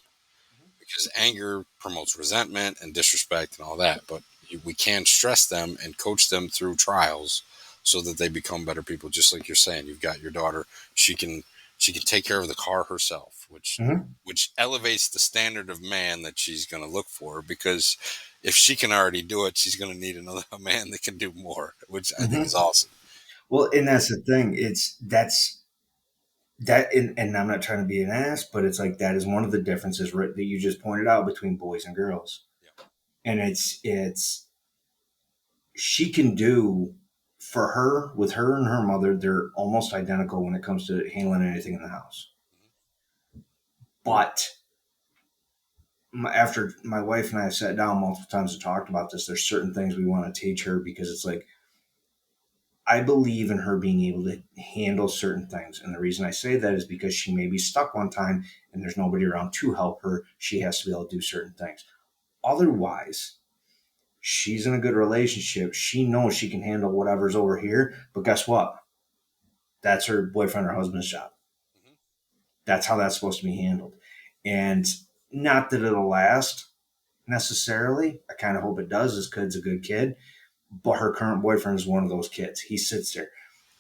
because anger promotes resentment and disrespect and all that. But we can stress them and coach them through trials so that they become better people. Just like you're saying, you've got your daughter; she can take care of the car herself, which Mm-hmm. which elevates the standard of man that she's going to look for. Because if she can already do it, she's going to need a man that can do more, which I think is Mm-hmm. awesome. Well, and that's the thing. It's that's that, and I'm not trying to be an ass, but it's like that is one of the differences that you just pointed out between boys and girls. Yeah. And it's she can do for her with her and her mother. They're almost identical when it comes to handling anything in the house. But after my wife and I have sat down multiple times and talked about this, there's certain things we want to teach her because it's like I believe in her being able to handle certain things. And the reason I say that is because she may be stuck one time and there's nobody around to help her. She has to be able to do certain things. Otherwise, she's in a good relationship. She knows she can handle whatever's over here. But guess what? That's her boyfriend or husband's job. Hmm. That's how that's supposed to be handled. And not that it'll last necessarily. I kind of hope it does. This kid's a good kid. But her current boyfriend is one of those kids. He sits there.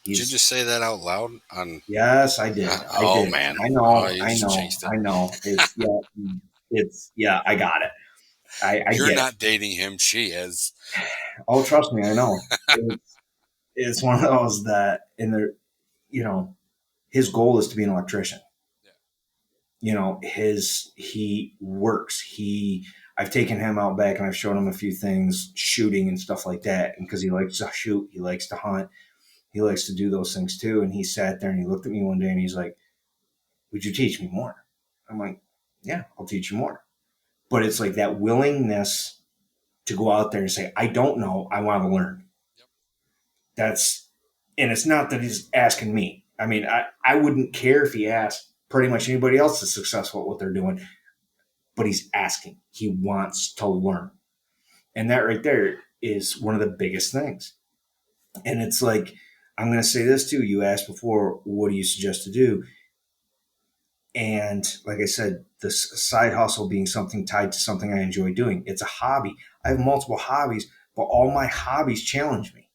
Did you He's just say that out loud? On Yes, I did. I Oh did. man, I oh, know. you I just know. changed it. I know. It's yeah. It's yeah. I got it. I You're get it. not dating him; she is. Oh, trust me. I know. It's one of those that in the you know his goal is to be an electrician. Yeah. He works. I've taken him out back and I've shown him a few things shooting and stuff like that. And because he likes to shoot, he likes to hunt, he likes to do those things too. And he sat there and he looked at me one day and he's like, "Would you teach me more?" I'm like, "Yeah, I'll teach you more." But it's like that willingness to go out there and say, "I don't know, I want to learn." Yep. That's and it's not that he's asking me. I mean, I wouldn't care if he asked pretty much anybody else that's successful at what they're doing, but he's asking. He wants to learn. And that right there is one of the biggest things. And it's like, I'm going to say this too. You asked before, what do you suggest to do? And like I said, this side hustle being something tied to something I enjoy doing. It's a hobby. I have multiple hobbies, but all my hobbies challenge me.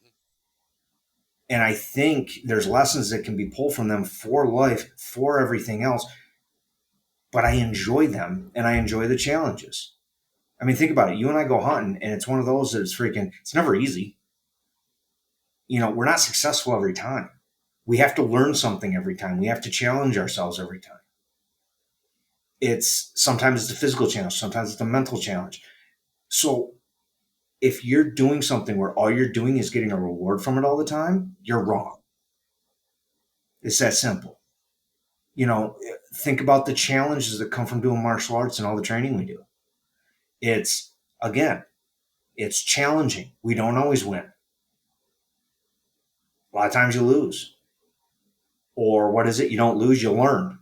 Hmm. And I think there's lessons that can be pulled from them for life, for everything else. But I enjoy them and I enjoy the challenges. I mean, think about it. You and I go hunting, and it's one of those that it's freaking, it's never easy. We're not successful every time. We have to learn something every time. We have to challenge ourselves every time. It's sometimes it's a physical challenge, sometimes it's a mental challenge. So if you're doing something where all you're doing is getting a reward from it all the time, you're wrong. It's that simple. You know, think about the challenges that come from doing martial arts and all the training we do. It's, again, it's challenging. We don't always win. A lot of times you lose. Or what is it? You don't lose, you learn.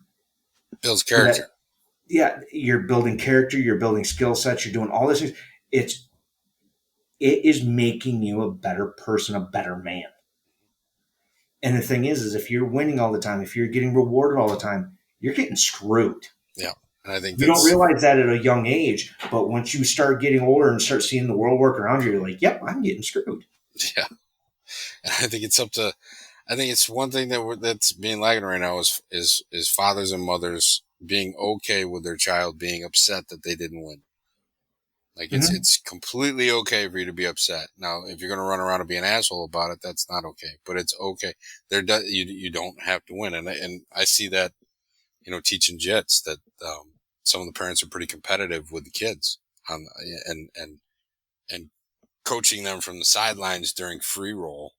Builds So that, character. yeah, you're building character, you're building skill sets, you're doing all this. It's it is making you a better person, a better man. And the thing is if you're winning all the time, if you're getting rewarded all the time, you're getting screwed. Yeah. And I think You don't that's, realize that at a young age, but once you start getting older and start seeing the world work around you, you're like, yep, I'm getting screwed. yeah. And I think it's up to, I think it's one thing that's being lagging right now is fathers and mothers being okay with their child being upset that they didn't win. Like Mm-hmm. it's completely okay for you to be upset. Now, if you're going to run around and be an asshole about it, that's not okay. But it's okay. You don't have to win, and I see that, teaching jits that some of the parents are pretty competitive with the kids on and coaching them from the sidelines during free roll,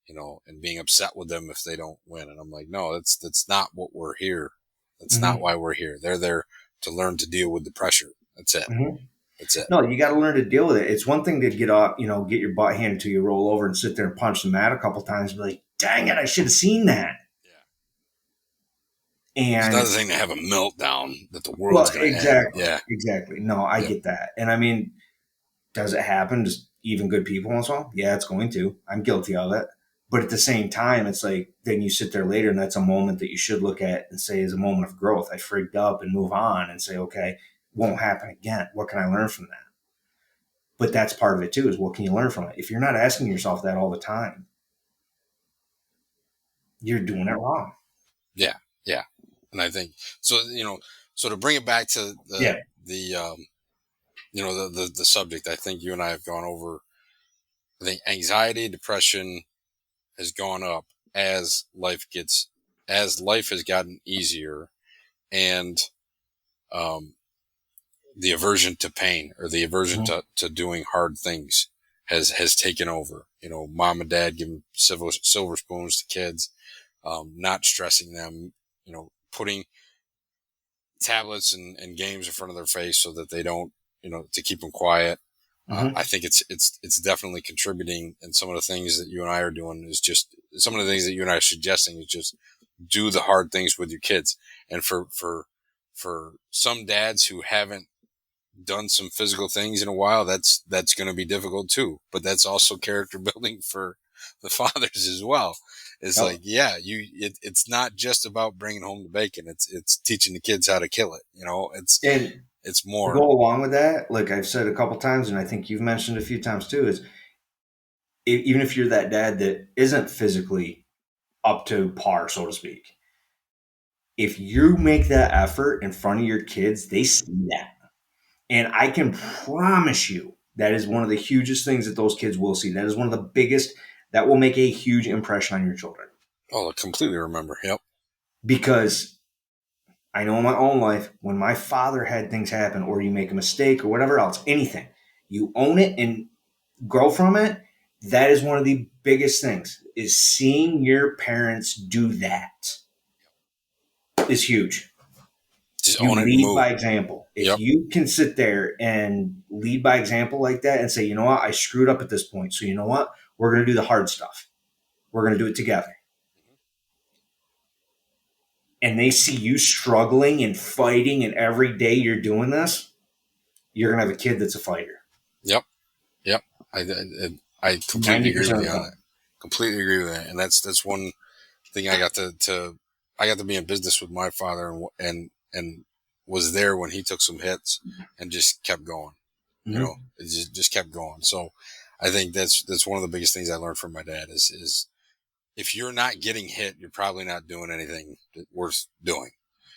and being upset with them if they don't win. And I'm like, no, that's not what we're here. That's not Mm-hmm. why we're here. They're there to learn to deal with the pressure. That's it. Mm-hmm. That's it. No, you got to learn to deal with it. It's one thing to get up, get your butt handed to you, roll over and sit there and punch the mat a couple times and be like, dang it, I should have seen that. Yeah. It's another And thing to have a meltdown that the well, world's going to end. exactly, Yeah. exactly. No, I Yep. get that. And I mean, does it happen? Just even good people once in a while? Yeah, it's going to. I'm guilty of it. But at the same time, it's like then you sit there later, and that's a moment that you should look at and say is a moment of growth. I freaked up and move on and say, okay, won't happen again. What can I learn from that? But that's part of it too. Is what can you learn from it? If you're not asking yourself that all the time, you're doing it wrong. Yeah. Yeah. And I think so. So to bring it back to Yeah. the subject, I think you and I have gone over. I think anxiety, depression has gone up as life has gotten easier, and um, the aversion to pain or the aversion Mm-hmm. to doing hard things has taken over. Mom and dad giving silver spoons to kids, not stressing them, putting tablets and games in front of their face so that they don't, to keep them quiet. Mm-hmm. I think it's definitely contributing, and some of the things that you and I are doing is just some of the things that you and I are suggesting is just do the hard things with your kids. And for some dads who haven't done some physical things in a while, that's going to be difficult too. But that's also character building for the fathers as well. It's Yep. like, yeah, it's not just about bringing home the bacon. It's teaching the kids how to kill it. And It's to more. go along with that, like I've said a couple times, and I think you've mentioned a few times too, is even if you're that dad that isn't physically up to par, so to speak, if you make that effort in front of your kids, they see that. And I can promise you that is one of the hugest things that those kids will see. That is one of the biggest, that will make a huge impression on your children. Oh, I completely remember. Yep. Because I know in my own life, when my father had things happen, or you make a mistake or whatever else, anything, you own it and grow from it. That is one of the biggest things, is seeing your parents do that is huge. Just You own it and lead move. by example. If Yep. you can sit there and lead by example like that and say, you know what, I screwed up at this point. So you know what? We're going to do the hard stuff. We're going to do it together. And they see you struggling and fighting, and every day you're doing this, you're going to have a kid that's a fighter. Yep. Yep. I completely agree 90% with of you the on time. that. Completely agree with that. And that's one thing I got to be in business with my father and was there when he took some hits and just kept going. Mm-hmm. It just kept going. So I think that's one of the biggest things I learned from my dad is if you're not getting hit, you're probably not doing anything worth doing.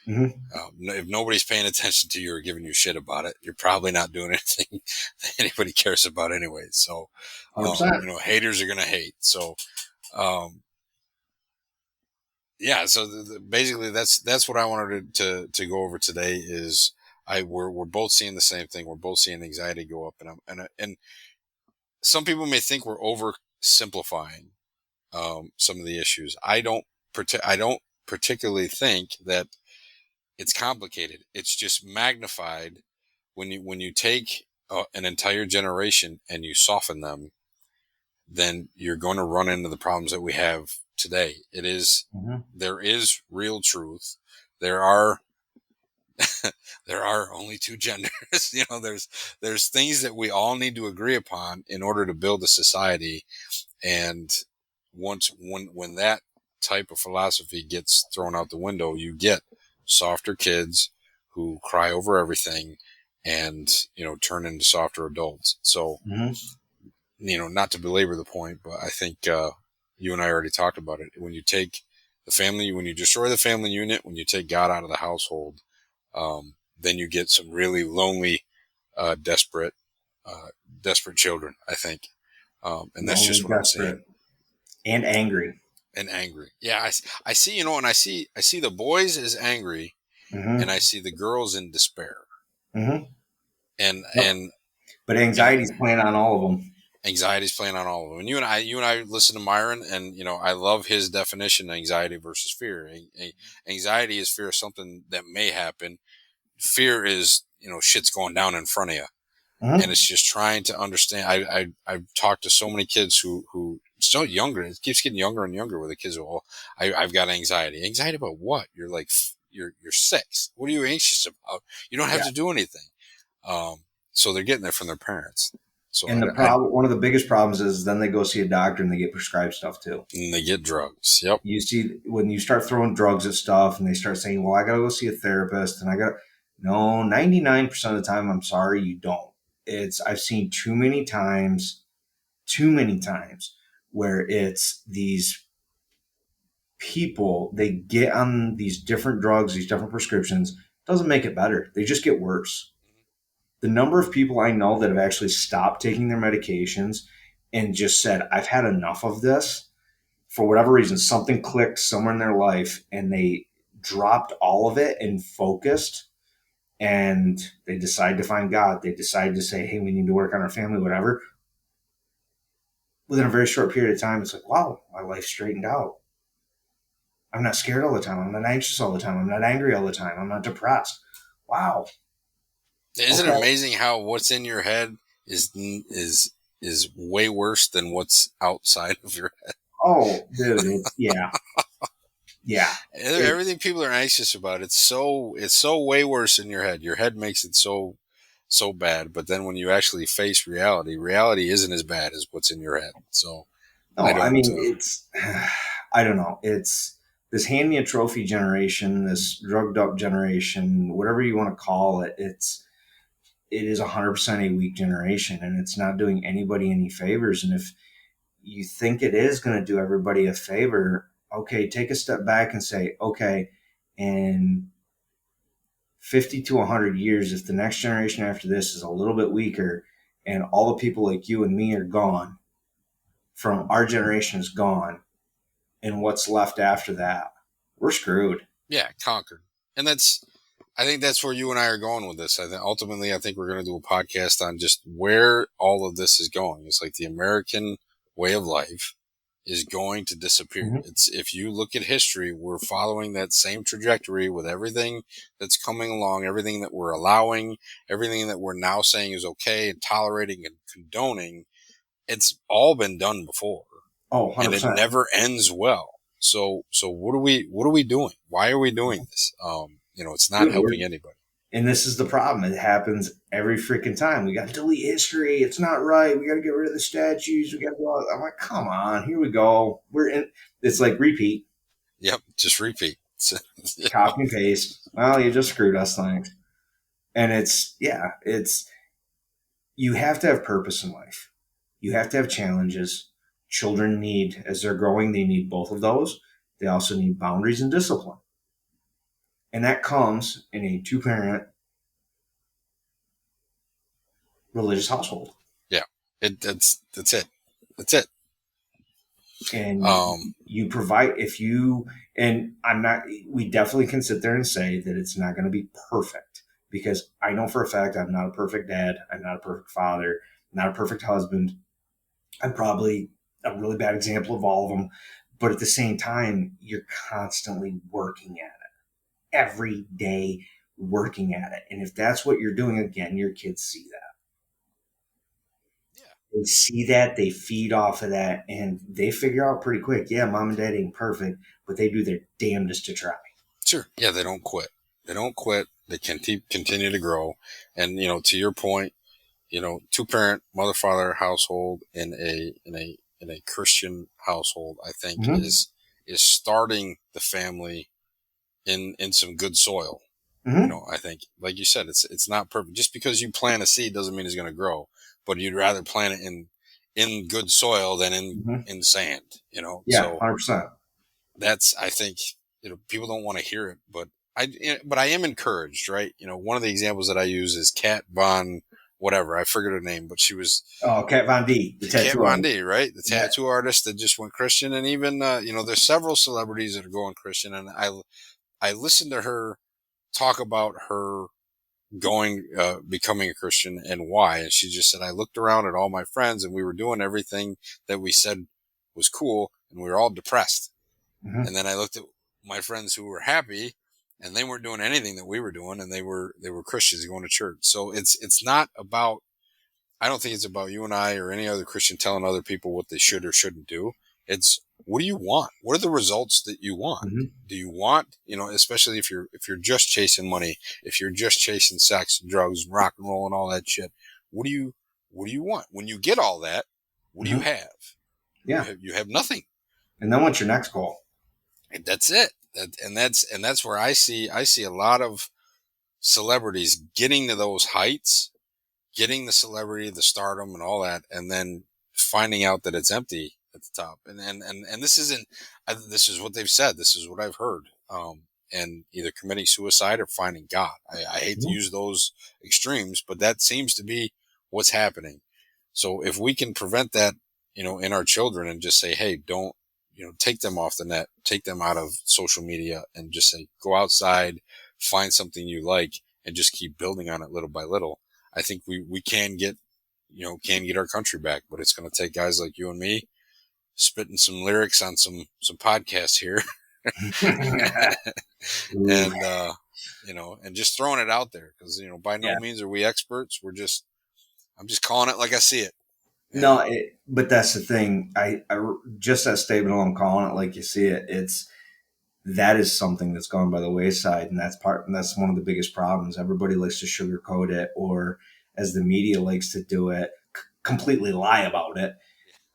Mm-hmm. If nobody's paying attention to you or giving you shit about it, you're probably not doing anything that anybody cares about anyway. So, 100%. haters are going to hate. So, um, yeah, so basically that's what I wanted to go over today is we're both seeing the same thing. We're both seeing anxiety go up, and some people may think we're oversimplifying some of the issues. I don't particularly think that it's complicated. It's just magnified when you take an entire generation and you soften them, then you're going to run into the problems that we have today. Mm-hmm. There is real truth. There are there are only two genders. There's things that we all need to agree upon in order to build a society. And when that type of philosophy gets thrown out the window, you get softer kids who cry over everything and turn into softer adults. So Mm-hmm. not to belabor the point, but I think you and I already talked about it. When you take the family, when you destroy the family unit, when you take God out of the household, then you get some really lonely, desperate, uh, desperate children, I think. And that's Lonely, just what I'm seeing. desperate, and angry. And angry. Yeah, I see, and I see the boys as angry, and Mm-hmm. I see the girls in despair. Mm-hmm. And Yep. and But and anxiety's playing on all of them. anxiety's playing on all of them. And you and I listen to Myron, and I love his definition: anxiety versus fear. Anxiety is fear of something that may happen. Fear is shit's going down in front of you, and Mm-hmm. it's just trying to understand. I've talked to so many kids who so younger. It keeps getting younger and younger. Where the kids are, well, I've got anxiety. Anxiety about what? You're like you're 6. What are you anxious about? You don't have Yeah. to do anything. Um, so they're getting it from their parents. So And the problem, one of the biggest problems is then they go see a doctor and they get prescribed stuff too. and they get drugs. Yep. You see, when you start throwing drugs at stuff and they start saying, well, I got to go see a therapist and no, 99% of the time, I'm sorry, you don't. I've seen too many times where it's these people, they get on these different drugs, these different prescriptions, doesn't make it better. They just get worse. The number of people I know that have actually stopped taking their medications and just said, I've had enough of this for whatever reason, something clicked somewhere in their life and they dropped all of it and focused and they decide to find God. They decide to say, hey, we need to work on our family, whatever. Within a very short period of time, it's like, wow, my life straightened out. I'm not scared all the time. I'm not anxious all the time. I'm not angry all the time. I'm not depressed. Wow. Isn't it Okay. amazing how what's in your head is way worse than what's outside of your head? Oh, dude, yeah, yeah. It, Everything people are anxious about, it's so way worse in your head. Your head makes it so bad, but then when you actually face reality, reality isn't as bad as what's in your head. So I no, I don't. mean, I don't know. It's this hand me a trophy generation, this drugged up generation, whatever you want to call it. It is 100% a weak generation, and it's not doing anybody any favors. And if you think it is going to do everybody a favor, okay, take a step back and say, okay, in 50 to 100 years, if the next generation after this is a little bit weaker, and all the people like you and me are gone, from our generation is gone, and what's left after that, we're screwed. Yeah, conquered, and I think that's where you and I are going with this. I think we're going to do a podcast on just where all of this is going. It's like the American way of life is going to disappear. Mm-hmm. It's if you look at history, we're following that same trajectory with everything that's coming along, everything that we're allowing, everything that we're now saying is okay and tolerating and condoning. It's all been done before, Oh, and it 100%. never ends well. So what are we doing? Why are we doing this? It's not Dude, helping anybody. and this is the problem. It happens every freaking time. We got to delete history. It's not right. We got to get rid of the statues. We got to go. I'm like, come on, here we go. We're in. It's like repeat, Yep, just repeat. copy and paste. Well, you just screwed us, thanks. And it's you have to have purpose in life. You have to have challenges. Children need, as they're growing, they need both of those. They also need boundaries and discipline. And that comes in a two parent religious household. Yeah, that's it. That's it. And you provide, if you, and I'm not, we definitely can sit there and say that it's not going to be perfect, because I know for a fact I'm not a perfect dad. I'm not a perfect father, not a perfect husband. I'm probably a really bad example of all of them. But at the same time, you're constantly working at it every day, working at it. And if that's what you're doing, again, your kids see that. Yeah. They see that, they feed off of that, and they figure out pretty quick, yeah, mom and dad ain't perfect, but they do their damnedest to try. Sure. Yeah, they don't quit. They don't quit. They can continue to grow. And to your point, two parent mother father household in a Christian household, I think Mm-hmm. is starting the family in some good soil. Mm-hmm. I think, like you said, it's not perfect. Just because you plant a seed doesn't mean it's going to grow, but you'd rather plant it in good soil than Mm-hmm. in sand. Yeah, So 100%. that's, I think, people don't want to hear it, but I am encouraged, right? One of the examples that I use is Kat Von whatever, I forget her name, but she was Oh, Kat Von D, the Kat tattoo Von artist. D, right? The Yeah. tattoo artist that just went Christian, and even there's several celebrities that are going Christian, and I listened to her talk about her going becoming a Christian and why, and she just said, I looked around at all my friends and we were doing everything that we said was cool, and we were all depressed. Mm-hmm. And then I looked at my friends who were happy, and they weren't doing anything that we were doing, and they were Christians going to church. So it's not about, I don't think it's about you and I or any other Christian telling other people what they should or shouldn't do. It's, what do you want? What are the results that you want? Mm-hmm. Do you want, especially if you're just chasing money, if you're just chasing sex, drugs, rock and roll, and all that shit? What do you want? When you get all that, what do you Mm-hmm. have? You Yeah. have you have nothing. And then what's your next goal? And that's it. And that's where I see a lot of celebrities getting to those heights, getting the celebrity, the stardom, and all that, and then finding out that it's empty at the top. And this isn't. This is what they've said. This is what I've heard. And either committing suicide or finding God. I hate to Mm-hmm. use those extremes, but that seems to be what's happening. So if we can prevent that, in our children, and just say, hey, don't, take them off the net, take them out of social media, and just say, go outside, find something you like, and just keep building on it little by little. I think we can get our country back, but it's going to take guys like you and me spitting some lyrics on some podcasts here, Ooh, and and just throwing it out there, because by no yeah. means are we experts. I'm just calling it like I see it. No, And but that's the thing. Just that statement alone, calling it like you see it. That is something that's gone by the wayside, and that's one of the biggest problems. Everybody likes to sugarcoat it, or as the media likes to do it, completely lie about it.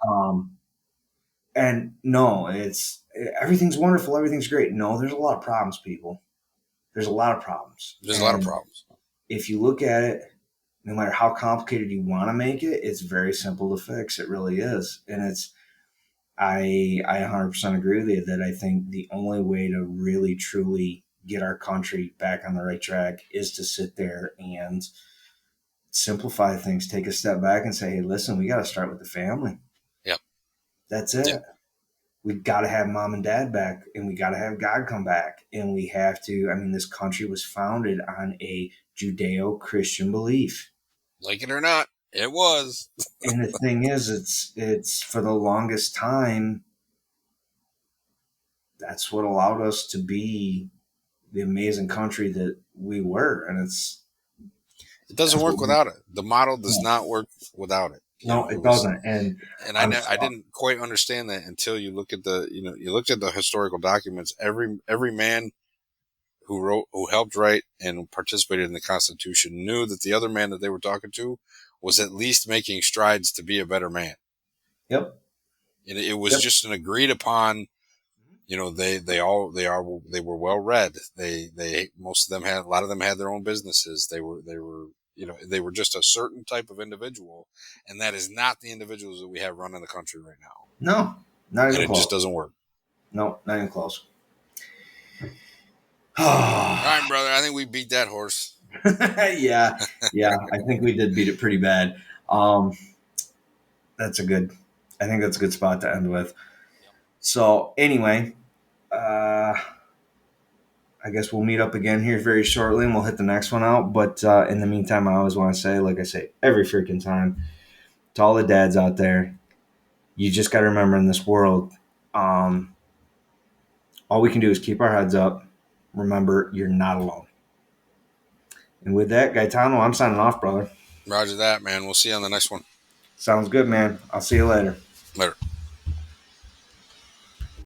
Um, and no, it's everything's wonderful, everything's great. No, there's a lot of problems, people. There's a lot of problems, there's a lot of and problems. if you look at it, no matter how complicated you want to make it, it's very simple to fix. It really is, and it's I 100% agree with you that I think the only way to really truly get our country back on the right track is to sit there and simplify things, take a step back and say, hey, listen, we got to start with the family. Yep. That's Yep. it. We got to have mom and dad back, and we got to have God come back. And we have to, I mean, this country was founded on a Judeo Christian belief. Like it or not, it was. And the thing is, it's for the longest time, that's what allowed us to be the amazing country that we were, and It doesn't that's what work we, without it. The model does no, not work without it. no, It it was, doesn't. And and I'm I sorry. didn't quite understand that until you look at you looked at the historical documents. Every man who helped write and participated in the Constitution knew that the other man that they were talking to was at least making strides to be a better man. Yep, And it was yep. just an agreed upon. They were well read. They most of them had, a lot of them had their own businesses. They were just a certain type of individual, and that is not the individuals that we have running the country right now. No, not And even it just close. doesn't work. No, not even close. All right, brother. I think we beat that horse. Yeah, yeah. I think we did beat it pretty bad. Um, that's a good. I think that's a good spot to end with. Yep. So anyway, uh, I guess we'll meet up again here very shortly, and we'll hit the next one out. But in the meantime, I always want to say, like I say every freaking time, to all the dads out there, you just got to remember in this world, um, all we can do is keep our heads up. Remember, you're not alone. And with that, Gaetano, I'm signing off, brother. Roger that, man. We'll see you on the next one. Sounds good, man. I'll see you later. Later.